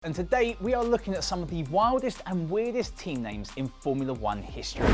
And today we are looking at some of the wildest and weirdest team names in Formula One history.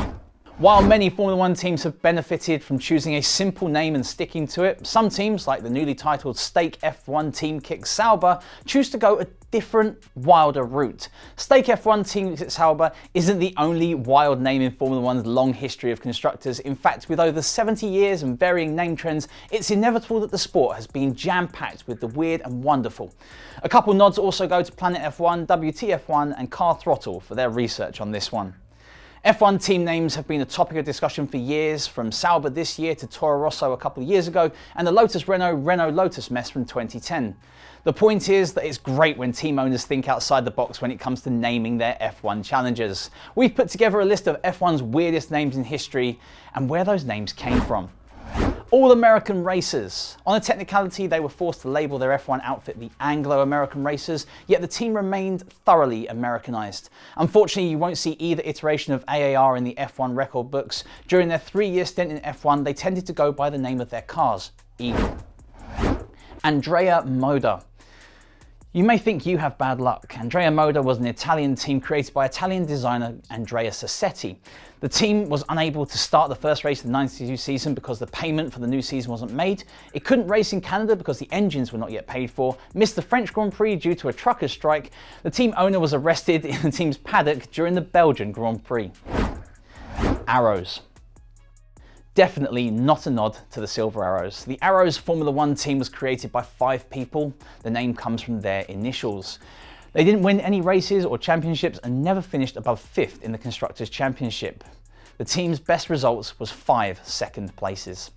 While many Formula One teams have benefited from choosing a simple name and sticking to it, some teams, like the newly titled Stake F1 team Kick Sauber, choose to go a different, wilder route. Stake F1 team Kick Sauber isn't the only wild name in Formula One's long history of constructors. In fact, with over 70 years and varying name trends, it's inevitable that the sport has been jam-packed with the weird and wonderful. A couple nods also go to Planet F1, WTF1 and Car Throttle for their research on this one. F1 team names have been a topic of discussion for years, from Sauber this year to Toro Rosso a couple of years ago, and the Lotus Renault Lotus mess from 2010. The point is that it's great when team owners think outside the box when it comes to naming their F1 challengers. We've put together a list of F1's weirdest names in history and where those names came from. All-American Racers. On a technicality, they were forced to label their F1 outfit the Anglo-American Racers, yet the team remained thoroughly Americanized. Unfortunately, you won't see either iteration of AAR in the F1 record books. During their 3-year stint in F1, they tended to go by the name of their cars, Eagle. Andrea Moda. You may think you have bad luck. Andrea Moda was an Italian team created by Italian designer Andrea Sassetti. The team was unable to start the first race of the 92 season because the payment for the new season wasn't made. It couldn't race in Canada because the engines were not yet paid for, missed the French Grand Prix due to a truckers' strike. The team owner was arrested in the team's paddock during the Belgian Grand Prix. Arrows. Definitely not a nod to the Silver Arrows. The Arrows Formula One team was created by 5 people. The name comes from their initials. They didn't win any races or championships and never finished above 5th in the Constructors' Championship. The team's best results was 5 second places.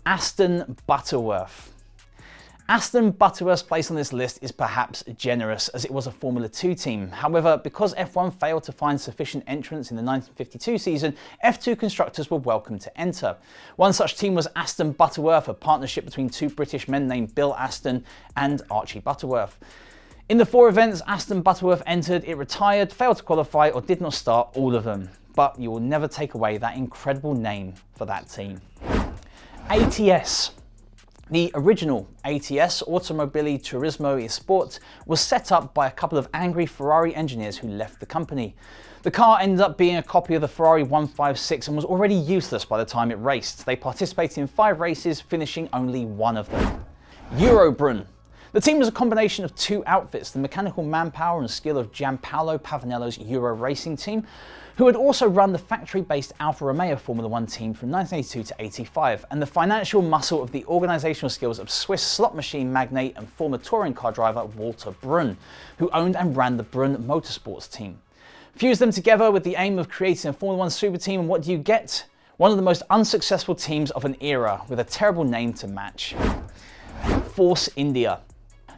Aston Butterworth. Aston Butterworth's place on this list is perhaps generous, as it was a Formula 2 team. However, because F1 failed to find sufficient entrants in the 1952 season, F2 constructors were welcome to enter. One such team was Aston Butterworth, a partnership between 2 British men named Bill Aston and Archie Butterworth. In the 4 events Aston Butterworth entered, it retired, failed to qualify, or did not start all of them. But you will never take away that incredible name for that team. ATS. The original ATS, Automobili Turismo e Sport, was set up by a couple of angry Ferrari engineers who left the company. The car ended up being a copy of the Ferrari 156 and was already useless by the time it raced. They participated in 5 races, finishing only 1 of them. Eurobrunn. The team was a combination of 2 outfits, the mechanical manpower and skill of Gianpaolo Pavanello's Euro racing team, who had also run the factory-based Alfa Romeo Formula One team from 1982 to 85, and the financial muscle of the organisational skills of Swiss slot machine magnate and former touring car driver Walter Brunn, who owned and ran the Brunn Motorsports team. Fuse them together with the aim of creating a Formula One super team, and what do you get? One of the most unsuccessful teams of an era, with a terrible name to match. Force India.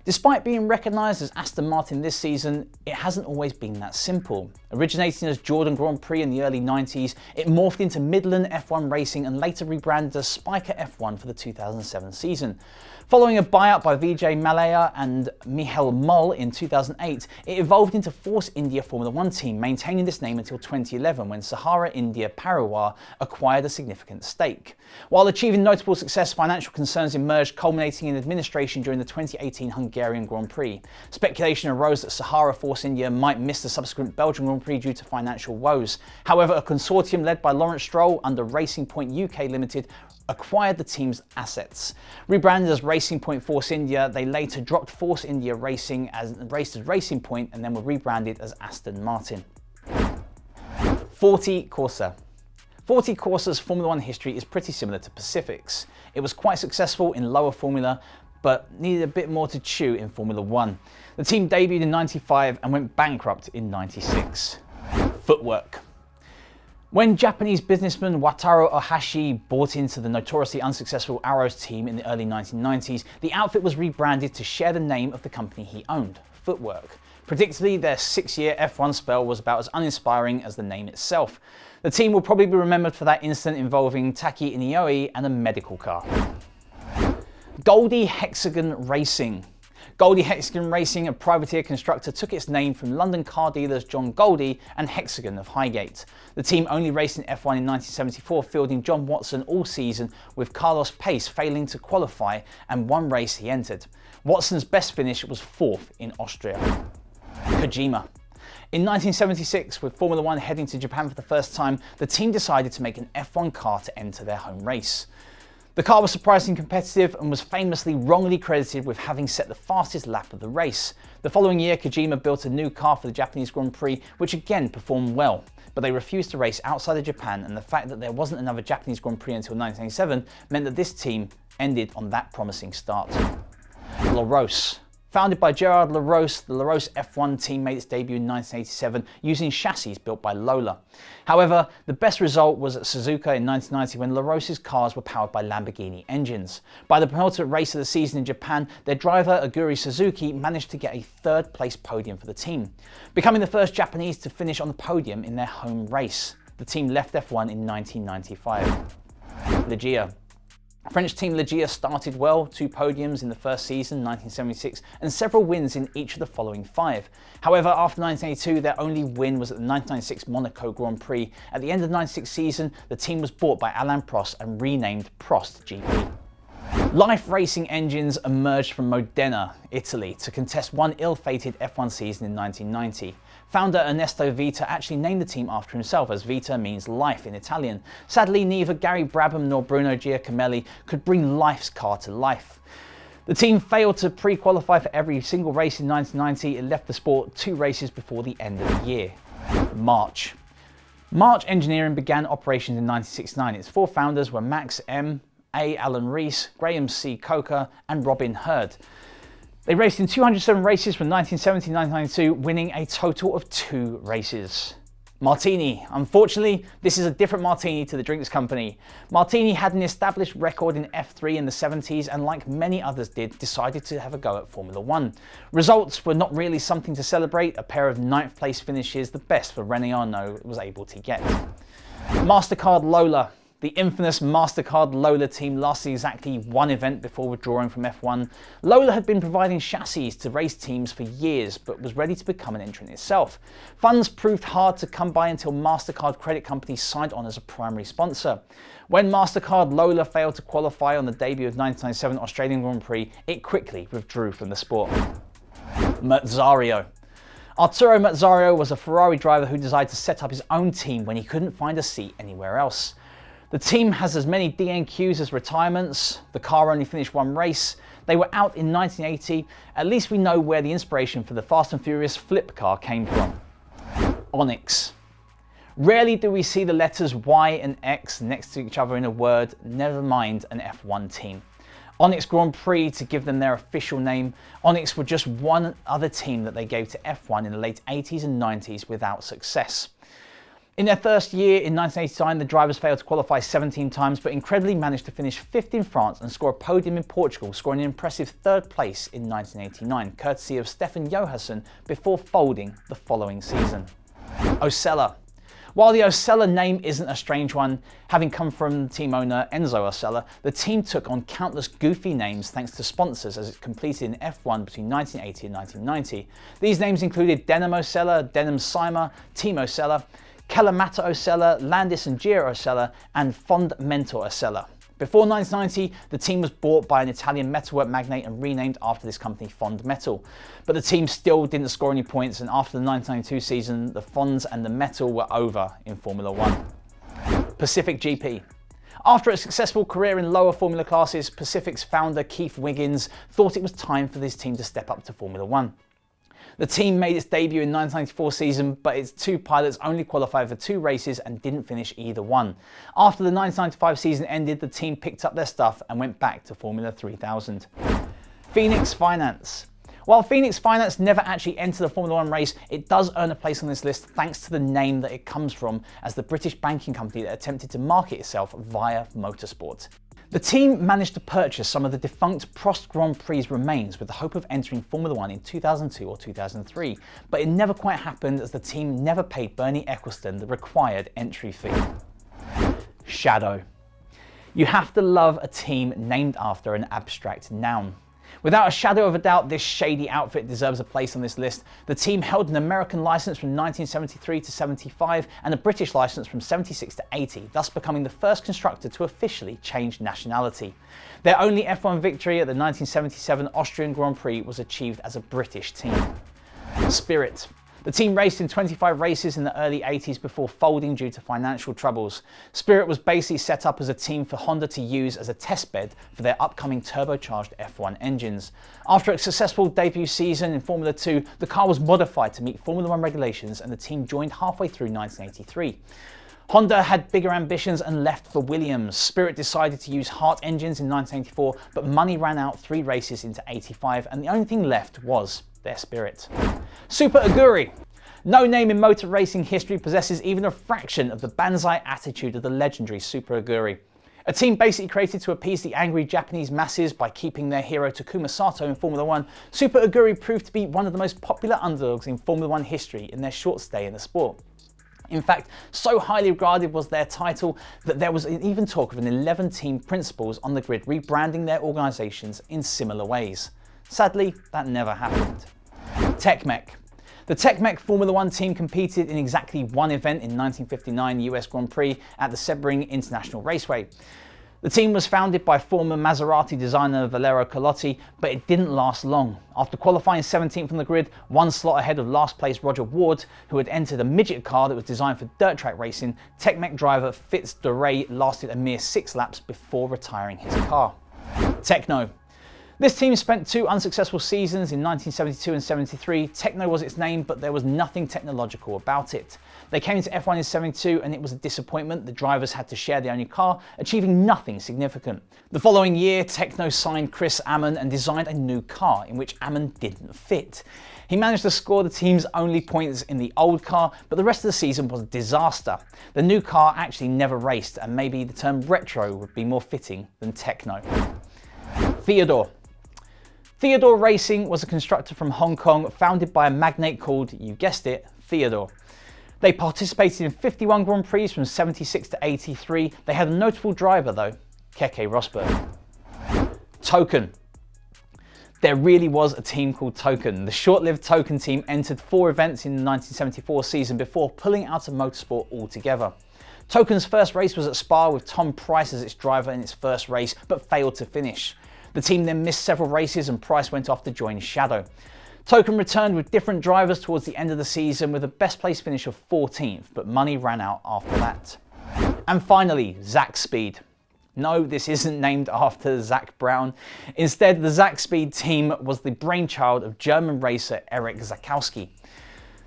Despite being recognised as Aston Martin this season, it hasn't always been that simple. Originating as Jordan Grand Prix in the early 90s, it morphed into Midland F1 Racing and later rebranded as Spiker F1 for the 2007 season. Following a buyout by Vijay Mallya and Michael Mull in 2008, it evolved into Force India Formula One team, maintaining this name until 2011 when Sahara India Pariwar acquired a significant stake. While achieving notable success, financial concerns emerged, culminating in administration during the 2018 Hungarian Grand Prix. Speculation arose that Sahara Force India might miss the subsequent Belgian Grand Prix due to financial woes. However, a consortium led by Lawrence Stroll under Racing Point UK Limited acquired the team's assets. Rebranded as Racing Point Force India, they later dropped Force India Racing as raced as Racing Point and then were rebranded as Aston Martin. 40 Corsa. 40 Corsa's Formula One history is pretty similar to Pacific's. It was quite successful in lower formula, but needed a bit more to chew in Formula One. The team debuted in 95 and went bankrupt in 96. Footwork. When Japanese businessman Wataru Ohashi bought into the notoriously unsuccessful Arrows team in the early 1990s, the outfit was rebranded to share the name of the company he owned, Footwork. Predictably, their 6-year F1 spell was about as uninspiring as the name itself. The team will probably be remembered for that incident involving Taki Inoue and a medical car. Goldie Hexagon Racing. Goldie Hexagon Racing, a privateer constructor, took its name from London car dealers John Goldie and Hexagon of Highgate. The team only raced in F1 in 1974, fielding John Watson all season, with Carlos Pace failing to qualify, and one race he entered. Watson's best finish was 4th in Austria. Kojima. In 1976, with Formula One heading to Japan for the first time, the team decided to make an F1 car to enter their home race. The car was surprisingly competitive and was famously wrongly credited with having set the fastest lap of the race. The following year, Kojima built a new car for the Japanese Grand Prix, which again performed well, but they refused to race outside of Japan, and the fact that there wasn't another Japanese Grand Prix until 1987 meant that this team ended on that promising start. LaRose. Founded by Gerard LaRose, the LaRose F1 team made its debut in 1987 using chassis built by Lola. However, the best result was at Suzuka in 1990 when LaRose's cars were powered by Lamborghini engines. By the penultimate race of the season in Japan, their driver Aguri Suzuki managed to get a 3rd place podium for the team, becoming the first Japanese to finish on the podium in their home race. The team left F1 in 1995. Ligier. French team Ligier started well, 2 podiums in the first season, 1976, and several wins in each of the following 5. However, after 1982, their only win was at the 1996 Monaco Grand Prix. At the end of the 1996 season, the team was bought by Alain Prost and renamed Prost GP. Life Racing Engines emerged from Modena, Italy, to contest one ill-fated F1 season in 1990. Founder Ernesto Vita actually named the team after himself, as Vita means life in Italian. Sadly, neither Gary Brabham nor Bruno Giacomelli could bring Life's car to life. The team failed to pre-qualify for every single race in 1990. It left the sport 2 races before the end of the year. March. March Engineering began operations in 1969. Its 4 founders were Max M., A. Alan Rees, Graham C. Coker, and Robin Hurd. They raced in 207 races from 1970 to 1992, winning a total of 2 races. Martini. Unfortunately, this is a different Martini to the drinks company. Martini had an established record in F3 in the 70s, and like many others did, decided to have a go at Formula One. Results were not really something to celebrate. A pair of 9th place finishes, the best for René Arnoux was able to get. MasterCard Lola. The infamous MasterCard Lola team lasted exactly 1 event before withdrawing from F1. Lola had been providing chassis to race teams for years, but was ready to become an entrant itself. Funds proved hard to come by until MasterCard Credit Company signed on as a primary sponsor. When MasterCard Lola failed to qualify on the debut of 1997 Australian Grand Prix, it quickly withdrew from the sport. Mazzario. Arturo Mazzario was a Ferrari driver who decided to set up his own team when he couldn't find a seat anywhere else. The team has as many DNQs as retirements. The car only finished 1 race. They were out in 1980. At least we know where the inspiration for the Fast and Furious flip car came from. Onyx. Rarely do we see the letters Y and X next to each other in a word, never mind an F1 team. Onyx Grand Prix, to give them their official name. Onyx were just one other team that they gave to F1 in the late 80s and 90s without success. In their first year in 1989, the drivers failed to qualify 17 times, but incredibly managed to finish 5th in France and score a podium in Portugal, scoring an impressive 3rd place in 1989, courtesy of Stefan Johansson, before folding the following season. Osella. While the Osella name isn't a strange one, having come from team owner Enzo Osella, the team took on countless goofy names thanks to sponsors as it completed in F1 between 1980 and 1990. These names included Denim Osella, Denim Cyma, Team Osella, Kalamata Osella, Landis and Gia Osella, and Fond Mentor Osella. Before 1990, the team was bought by an Italian metalwork magnate and renamed after this company Fond Metal. But the team still didn't score any points, and after the 1992 season, the Fonds and the Metal were over in Formula One. Pacific GP. After a successful career in lower Formula classes, Pacific's founder Keith Wiggins thought it was time for this team to step up to Formula One. The team made its debut in the 1994 season, but its 2 pilots only qualified for 2 races and didn't finish either one. After the 1995 season ended, the team picked up their stuff and went back to Formula 3000. Phoenix Finance. While Phoenix Finance never actually entered a Formula One race, it does earn a place on this list thanks to the name that it comes from, as the British banking company that attempted to market itself via motorsport. The team managed to purchase some of the defunct Prost Grand Prix remains with the hope of entering Formula One in 2002 or 2003, but it never quite happened as the team never paid Bernie Ecclestone the required entry fee. Shadow. You have to love a team named after an abstract noun. Without a shadow of a doubt, this shady outfit deserves a place on this list. The team held an American license from 1973 to 75 and a British license from 76 to 80, thus becoming the first constructor to officially change nationality. Their only F1 victory at the 1977 Austrian Grand Prix was achieved as a British team. Spirit. The team raced in 25 races in the early 80s before folding due to financial troubles. Spirit was basically set up as a team for Honda to use as a test bed for their upcoming turbocharged F1 engines. After a successful debut season in Formula 2, the car was modified to meet Formula 1 regulations and the team joined halfway through 1983. Honda had bigger ambitions and left for Williams. Spirit decided to use Hart engines in 1984, but money ran out 3 races into 85 and the only thing left was their Spirit. Super Aguri. No name in motor racing history possesses even a fraction of the banzai attitude of the legendary Super Aguri. A team basically created to appease the angry Japanese masses by keeping their hero Takuma Sato in Formula 1, Super Aguri proved to be one of the most popular underdogs in Formula 1 history in their short stay in the sport. In fact, so highly regarded was their title that there was even talk of an 11-team principals on the grid rebranding their organisations in similar ways. Sadly, that never happened. Tech-Mech. The Tech-Mech Formula 1 team competed in exactly one event in 1959 US Grand Prix at the Sebring International Raceway. The team was founded by former Maserati designer Valerio Carlotti, but it didn't last long. After qualifying 17th on the grid, 1 slot ahead of last place Roger Ward, who had entered a midget car that was designed for dirt track racing, Tech-Mech driver Fitz Doré lasted a mere 6 laps before retiring his car. Techno. This team spent 2 unsuccessful seasons in 1972 and 73. Techno was its name, but there was nothing technological about it. They came into F1 in 72 and it was a disappointment. The drivers had to share the only car, achieving nothing significant. The following year, Techno signed Chris Amon and designed a new car in which Amon didn't fit. He managed to score the team's only points in the old car, but the rest of the season was a disaster. The new car actually never raced, and maybe the term retro would be more fitting than Techno. Theodore. Theodore Racing was a constructor from Hong Kong founded by a magnate called, you guessed it, Theodore. They participated in 51 Grand Prix from 76 to 83. They had a notable driver though, Keke Rosberg. Token. There really was a team called Token. The short-lived Token team entered 4 events in the 1974 season before pulling out of motorsport altogether. Token's first race was at Spa with Tom Price as its driver in its first race, but failed to finish. The team then missed several races and Price went off to join Shadow. Token returned with different drivers towards the end of the season with a best place finish of 14th, but money ran out after that. And finally, Zakspeed. No, this isn't named after Zak Brown. Instead, the Zakspeed team was the brainchild of German racer Eric Zakowski.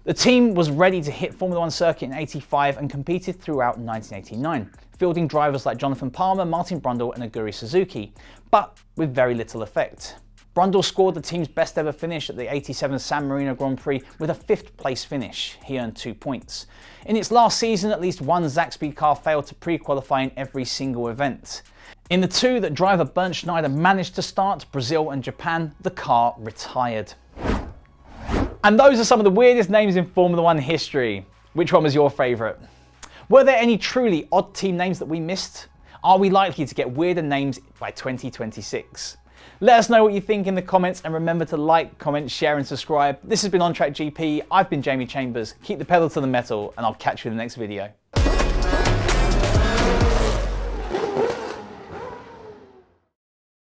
The team was ready to hit Formula 1 circuit in 85 and competed throughout 1989, fielding drivers like Jonathan Palmer, Martin Brundle and Aguri Suzuki, but with very little effect. Brundle scored the team's best ever finish at the 87 San Marino Grand Prix with a 5th place finish. He earned 2 points. In its last season, at least one Zakspeed car failed to pre-qualify in every single event. In the 2 that driver Bernd Schneider managed to start, Brazil and Japan, the car retired. And those are some of the weirdest names in Formula 1 history. Which one was your favourite? Were there any truly odd team names that we missed? Are we likely to get weirder names by 2026? Let us know what you think in the comments and remember to like, comment, share and subscribe. This has been On Track GP. I've been Jamie Chambers. Keep the pedal to the metal and I'll catch you in the next video.